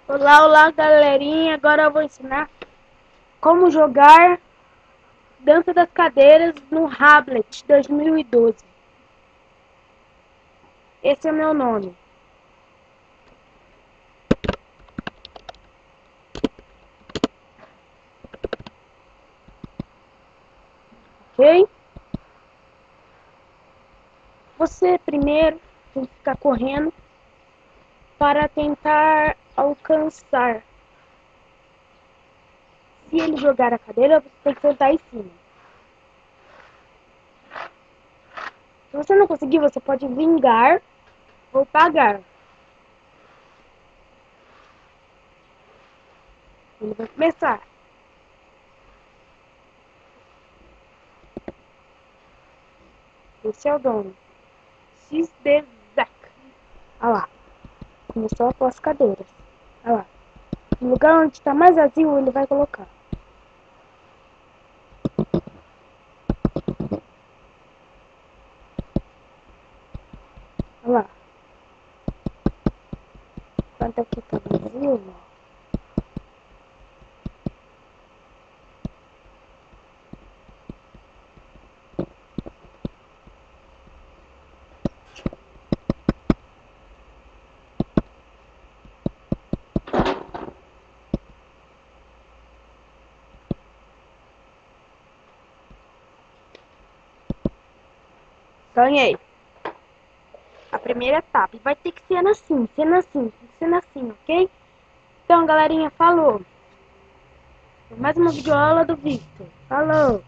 Olá, olá, galerinha. Agora eu vou ensinar como jogar Dança das Cadeiras no Hamlet 2012. Esse é meu nome. Ok? Você primeiro tem que ficar correndo para tentar alcançar. Se ele jogar a cadeira, você tem que sentar em cima. Se você não conseguir, você pode vingar ou pagar. Ele vai começar. Esse é o dono. XDZac. Olha lá. Começou a pôr as cadeiras. Olha lá. No lugar onde está mais vazio, ele vai colocar. Olha lá. Quanto aqui tá vazio, ó. Ganhei. A primeira etapa. E vai ter que ser assim, sendo assim, tem que ser assim, ok? Então, galerinha, falou. Mais uma videoaula do Victor. Falou.